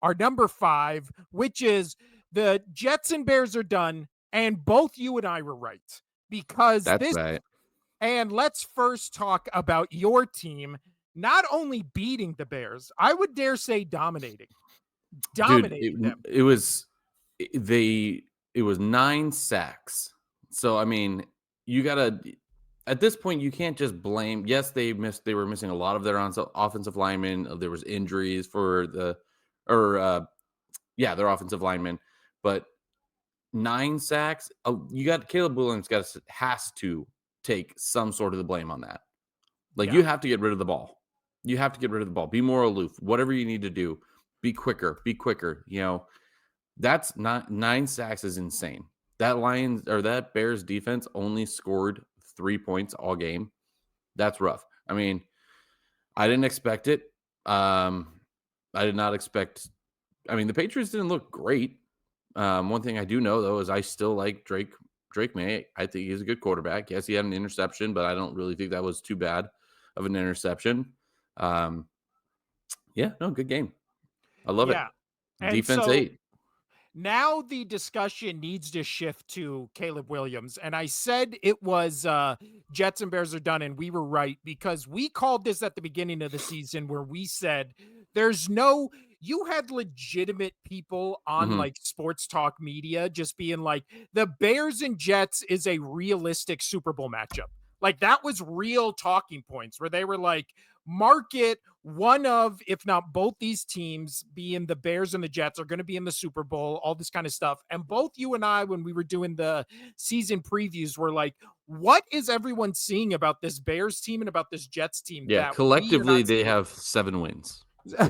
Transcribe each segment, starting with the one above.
our number 5, which is the Jets and Bears are done, and both you and I were right because That's this. right. And let's first talk about your team not only beating the Bears, I would dare say dominating, Dude, dominating them. it was they it was 9 sacks. So, I mean, you gotta at this point, you can't just blame yes, they were missing a lot of their offensive linemen, there was injuries for the or, yeah, their offensive linemen, but 9 sacks, you got Caleb Williams has to take some sort of the blame on that. Like, Yeah. you have to get rid of the ball. You have to get rid of the ball. Be more aloof. Whatever you need to do, be quicker. Be quicker. That's not 9 sacks is insane. That Bears defense only scored 3 points all game. That's rough. I mean, I didn't expect it. I did not expect. I mean, the Patriots didn't look great. One thing I do know though is I still like Drake May. I think he's a good quarterback. Yes, he had an interception, but I don't really think that was too bad of an interception. Um, yeah, no, good game. I love it. Yeah. And Defense so ate. now the discussion needs to shift to Caleb Williams. And I said it was Jets and Bears are done, and we were right because we called this at the beginning of the season where we said there's no you had legitimate people on Mhm. like sports talk media just being like the Bears and Jets is a realistic Super Bowl matchup. Like that was real talking points where they were like, market one of, if not both these teams, being the Bears and the Jets, are going to be in the Super Bowl, all this kind of stuff. And both you and I, when we were doing the season previews, were like, what is everyone seeing about this Bears team and about this Jets team Yeah, that we are collectively, not they seeing? have 7 wins.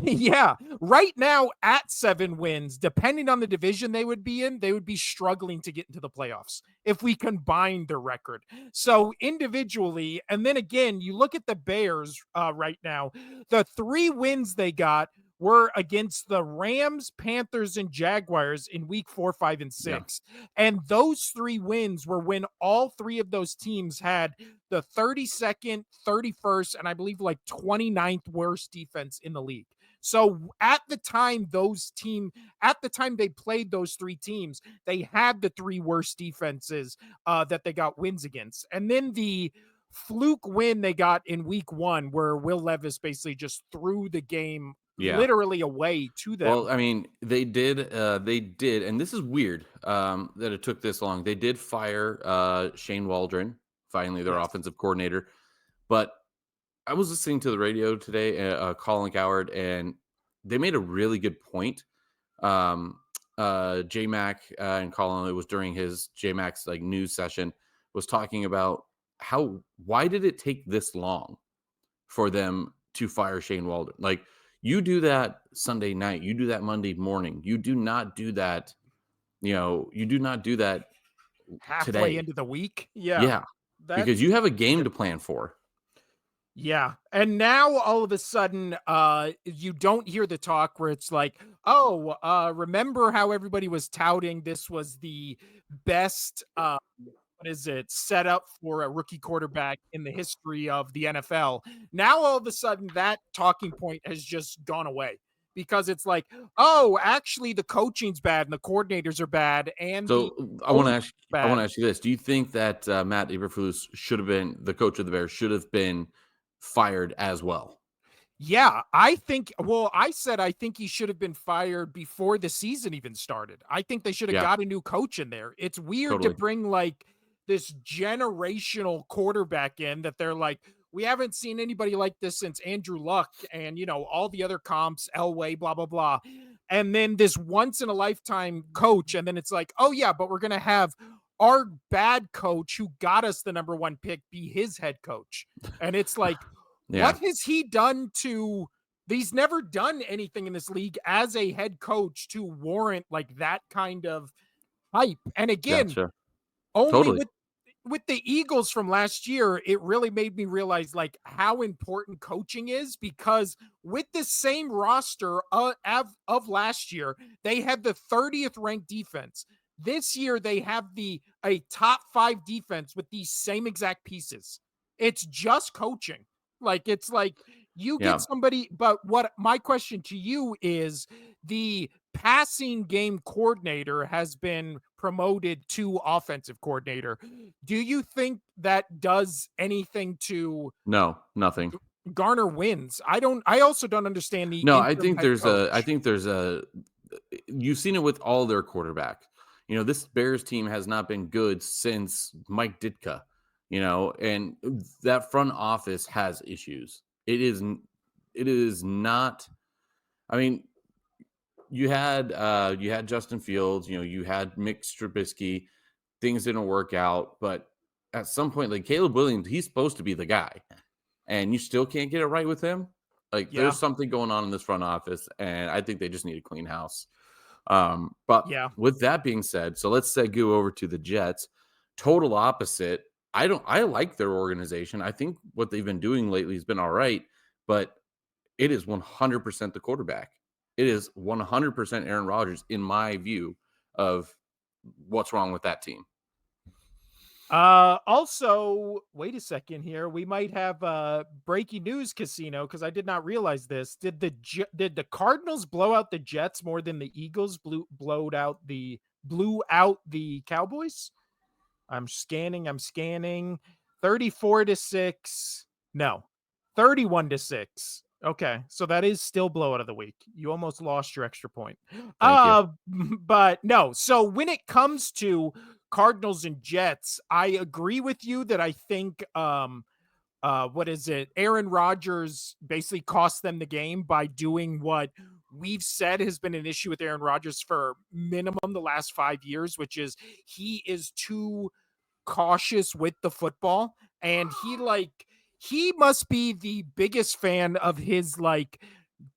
Yeah, right now at 7 wins, depending on the division they would be in, they would be struggling to get into the playoffs if we combine their record. So individually, and then again, you look at the Bears right now, the 3 wins they got were against the Rams, Panthers, and Jaguars in week 4, 5, and Yeah. 6. And those 3 wins were when all 3 of those teams had the 32nd, 31st, and I believe like 29th worst defense in the league. So at the time they played those 3 teams, they had the 3 worst defenses that they got wins against. And then the fluke win they got in week 1 where Will Levis basically just threw the game Yeah. literally away to them. Well, I mean, they did, and this is weird, that it took this long. They did fire, Shane Waldron, finally, their Yes. offensive coordinator, but I was listening to the radio today, Colin Coward, and they made a really good point. J-Mac, and Colin, it was during his J-Mac's, like, news session, was talking about why did it take this long for them to fire Shane Waldron? Like, you do that Sunday night, you do that Monday morning. You do not do that, you do not do that Halfway today. into the week. Yeah. Yeah, because That's you have a a game good to point. plan for. Yeah. And now all of a sudden, you don't hear the talk where it's like, oh, remember how everybody was touting this was the best what is it, set up for a rookie quarterback in the history of the NFL. Now all of a sudden that talking point has just gone away because it's like, oh, actually the coaching's bad and the coordinators are bad and the So, owner's I wanna bad. ask you this, do you think that, Matt Eberflus should have been the coach of the Bears should have been fired as well? Yeah, I think I said I think he should have been fired before the season even started. I think they should have Yeah, got a new coach in there. It's weird to totally. bring like this generational quarterback in that they're like, we haven't seen anybody like this since Andrew Luck and all the other comps, Elway, blah blah blah. And then this once in a lifetime coach and then it's like, "Oh yeah, but we're going to have our bad coach who got us the number 1 pick be his head coach." And it's like, Yeah, what has he done to he's never done anything in this league as a head coach to warrant like that kind of hype. And again, gotcha. only Totally. with the Eagles from last year, it really made me realize like how important coaching is because with the same roster of last year, they had the 30th ranked defense. This year they have a top 5 defense with these same exact pieces. It's just coaching. Like it's like you get Yeah. somebody, but what my question to you is, the passing game coordinator has been promoted to offensive coordinator. Do you think that does anything to No, nothing. garner wins? I also don't understand the No, interim head I coach. think there's a you've seen it with all their quarterback. This Bears team has not been good since Mike Ditka, and that front office has issues. It is not. I mean, you had Justin Fields, you had Mick Trubisky. Things didn't work out, but at some point, like Caleb Williams, he's supposed to be the guy, and you still can't get it right with him. Like Yeah, there's something going on in this front office, and I think they just need a clean house. But yeah. with that being said, so let's say go over to the Jets. Total opposite. I like their organization. I think what they've been doing lately has been all right, but it is 100% the quarterback. It is 100% Aaron Rodgers in my view of what's wrong with that team. Also, wait a second here. We might have breaking news, Casino, because I did not realize this. Did the Cardinals blow out the Jets more than the Eagles blew out the Cowboys? I'm scanning. 34-6. No. 31-6. Okay. So that is still blowout of the week. You almost lost your extra point. Thank you. But no. So when it comes to Cardinals and Jets, I agree with you that I think what is it? Aaron Rodgers basically cost them the game by doing what we've said has been an issue with Aaron Rodgers for minimum the last 5 years, which is he is too cautious with the football, and he must be the biggest fan of his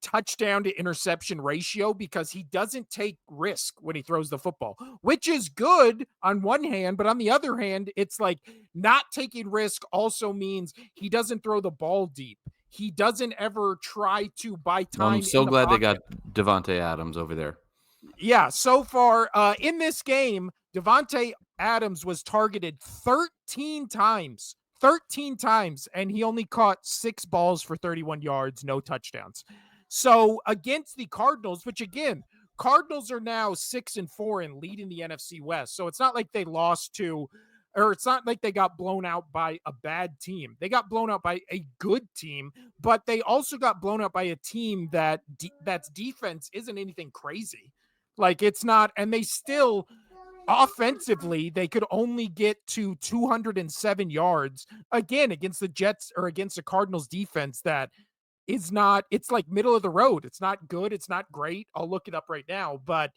touchdown to interception ratio, because he doesn't take risk when he throws the football, which is good on one hand, but on the other hand, it's like not taking risk also means he doesn't throw the ball deep. He doesn't ever try to buy Well, I'm time in so the glad they got pocket. Devontae Adams over there. Yeah, so far in this game, Devontae Adams was targeted 13 times. 13 times, and he only caught 6 balls for 31 yards, no touchdowns. So against the Cardinals, which again, Cardinals are now 6-4 and leading the NFC West. So it's not like they lost to, or it's not like they got blown out by a bad team. They got blown out by a good team, but they also got blown out by a team that's defense isn't anything crazy. Like it's not, and they still offensively, they could only get to 207 yards again against the Jets or against the Cardinals defense that is not, it's like middle of the road. It's not good. It's not great. I'll look it up right now. But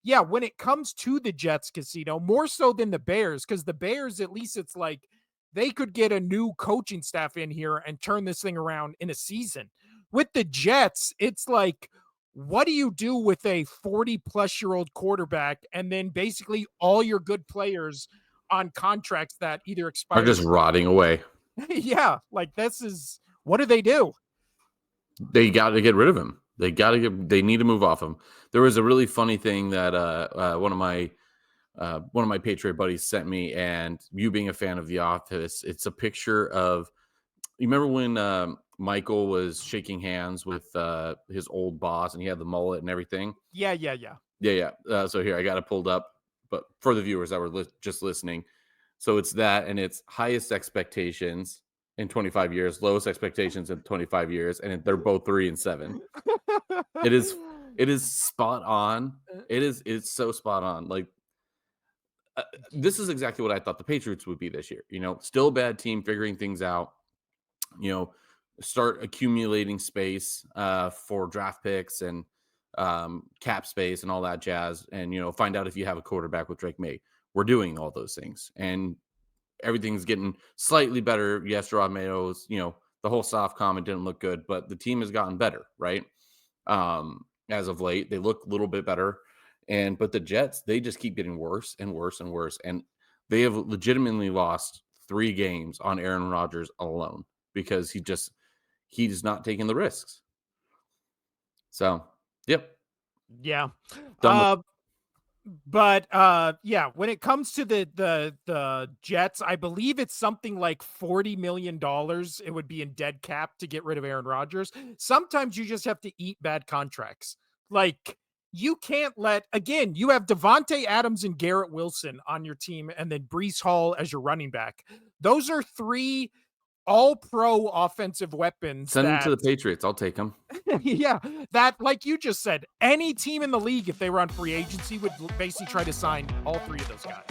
yeah, when it comes to the Jets, Casino, more so than the Bears, because the Bears, at least it's like they could get a new coaching staff in here and turn this thing around in a season. With the Jets, it's like, what do you do with a 40-plus-year-old quarterback and then basically all your good players on contracts that either Are expire? just rotting away. Yeah, like this is, what do they do? They got to get rid of him. They need to move off him. There was a really funny thing that one of my Patriot buddies sent me, and you being a fan of The Office, it's a picture of, you remember when Michael was shaking hands with his old boss and he had the mullet and everything? Yeah, yeah, yeah. Yeah. So here, I got it pulled up, but for the viewers that were just listening, so it's that, and it's highest expectations in 25 years, lowest expectations in 25 years, and they're both 3-7. It is, it is spot on. It's so spot on. Like this is exactly what I thought the Patriots would be this year. Still a bad team, figuring things out. You know, Start accumulating space for draft picks and cap space and all that jazz, and find out if you have a quarterback with Drake May. We're doing all those things, and everything's getting slightly better. Yes, Rod Mayo's, the whole soft comment didn't look good, but the team has gotten better, right? As of late, they look a little bit better, but the Jets, they just keep getting worse and worse and worse, and they have legitimately lost 3 games on Aaron Rodgers alone because he's not taking the risks. So, yep, Yeah. done with. Uh, But yeah, when it comes to the Jets, I believe it's something like $40 million it would be in dead cap to get rid of Aaron Rodgers. Sometimes you just have to eat bad contracts. Like, you can't let, again, you have Devontae Adams and Garrett Wilson on your team, and then Brees Hall as your running back. Those are three all pro offensive weapons Send him to that the Patriots. I'll take him. yeah, that, like you just said, any team in the league, if they were on free agency, would basically try to sign all three of those guys.